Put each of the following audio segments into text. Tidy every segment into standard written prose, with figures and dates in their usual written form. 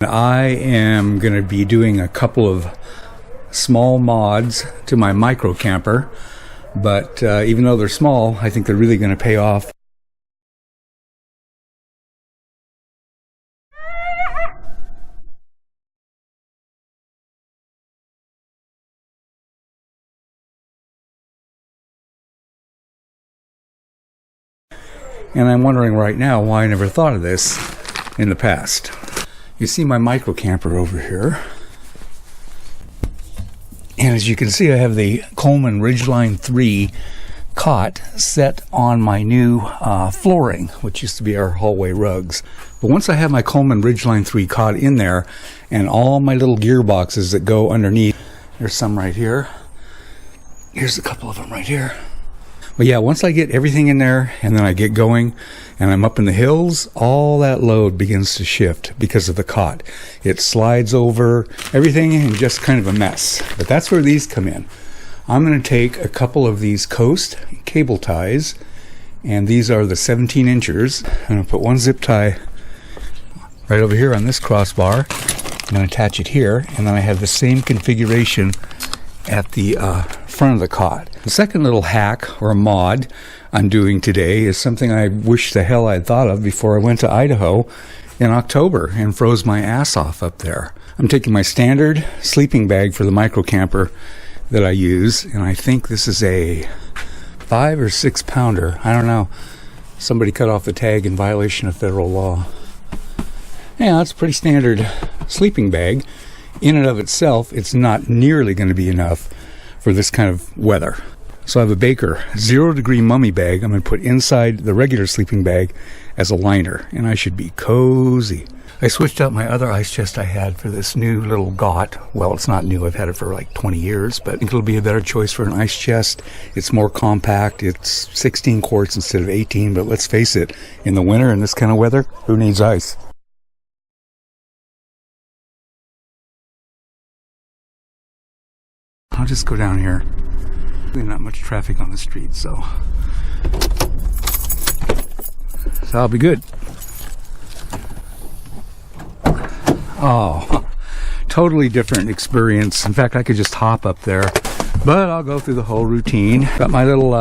I am going to be doing a couple of small mods to my micro camper, but even though they're small, I think they're really going to pay off. And I'm wondering right now why I never thought of this in the past. You see my micro camper over here. And as you can see, I have the Coleman Ridgeline 3 cot set on my new flooring, which used to be our hallway rugs. But once I have my Coleman Ridgeline 3 cot in there and all my little gearboxes that go underneath, there's some right here. Here's a couple of them right here. But yeah, once I get everything in there and then I get going and I'm up in the hills, all that load begins to shift because of the cot. It slides over everything and just kind of a mess. But that's where these come in. I'm going to take a couple of these Coast cable ties, and these are the 17 inchers. I'm going to put one zip tie right over here on this crossbar. I'm going to attach it here, and then I have the same configuration at the front of the cot. The second little hack or mod I'm doing today is something I wish the hell I'd thought of before I went to Idaho in October and froze my ass off up there. I'm taking my standard sleeping bag for the micro camper that I use, and I think this is a 5 or 6 pounder. I don't know. Somebody cut off the tag in violation of federal law. Yeah, it's a pretty standard sleeping bag. In and of itself, it's not nearly going to be enough for this kind of weather. So I have a Baker 0 degree mummy bag I'm going to put inside the regular sleeping bag as a liner, and I should be cozy. I switched out my other ice chest I had for this new little Gott. Well, it's not new. I've had it for like 20 years, but I think it'll be a better choice for an ice chest. It's more compact. It's 16 quarts instead of 18, but let's face it, in the winter in this kind of weather, who needs ice? I'll just go down here. Really not much traffic on the street, so I'll be good. Oh, totally different experience. In fact, I could just hop up there, but I'll go through the whole routine. Got my little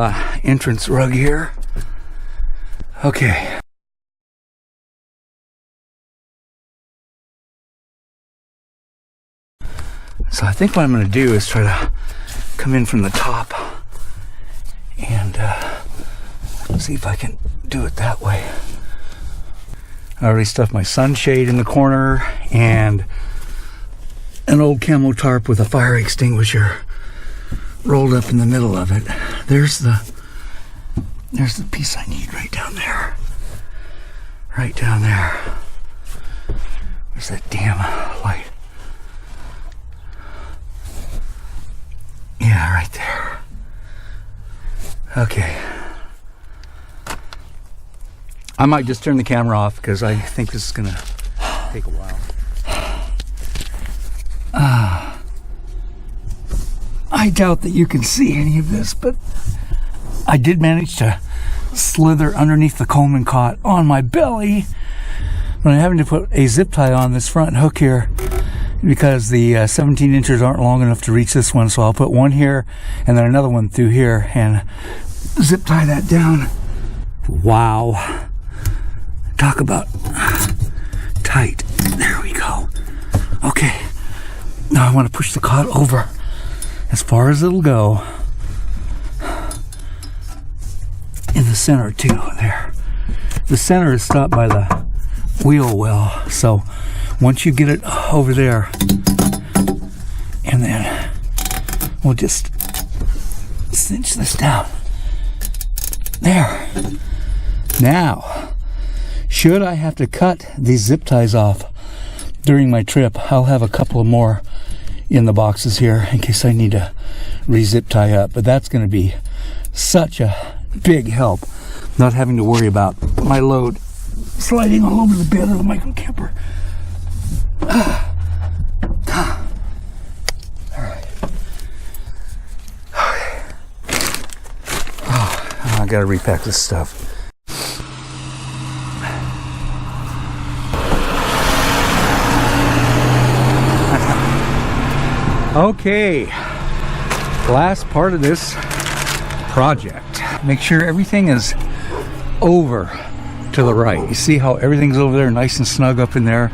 entrance rug here. Okay. So I think what I'm going to do is try to come in from the top and see if I can do it that way. I already stuffed my sunshade in the corner and an old camo tarp with a fire extinguisher rolled up in the middle of it. There's the piece I need right down there. Right down there. Where's that damn light? Yeah, right there. Okay. I might just turn the camera off because I think this is going to take a while. I doubt that you can see any of this, but I did manage to slither underneath the Coleman cot on my belly. But I'm having to put a zip tie on this front hook here because the 17 inches aren't long enough to reach this one, so I'll put one here and then another one through here and zip tie that down. Wow. Talk about tight. There we go. Okay. Now I want to push the cot over as far as it'll go. In the center too, there. The center is stopped by the wheel well, so once you get it over there, and then we'll just cinch this down. There. Now, should I have to cut these zip ties off during my trip, I'll have a couple more in the boxes here in case I need to re-zip tie up. But that's going to be such a big help, not having to worry about my load sliding all over the bed of the micro camper. All right. Okay. Oh, I gotta repack this stuff. Okay, last part of this project. Make sure everything is over to the right. You see how everything's over there nice and snug up in there?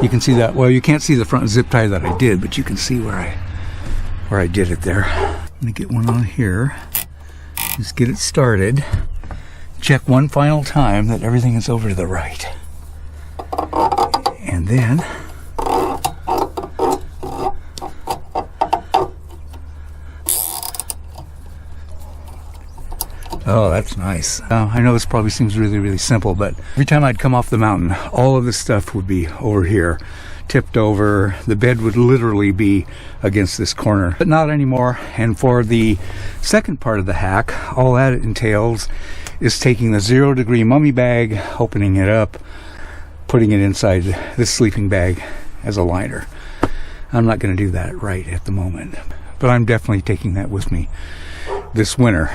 You can see that. Well, you can't see the front zip tie that I did, but you can see where I did it there. I'm gonna get one on here. Just get it started. Check one final time that everything is over to the right. And then oh, that's nice. I know this probably seems really, really simple, but every time I'd come off the mountain, all of this stuff would be over here, tipped over. The bed would literally be against this corner, but not anymore. And for the second part of the hack, all that it entails is taking the 0 degree mummy bag, opening it up, putting it inside this sleeping bag as a liner. I'm not going to do that right at the moment, but I'm definitely taking that with me this winter.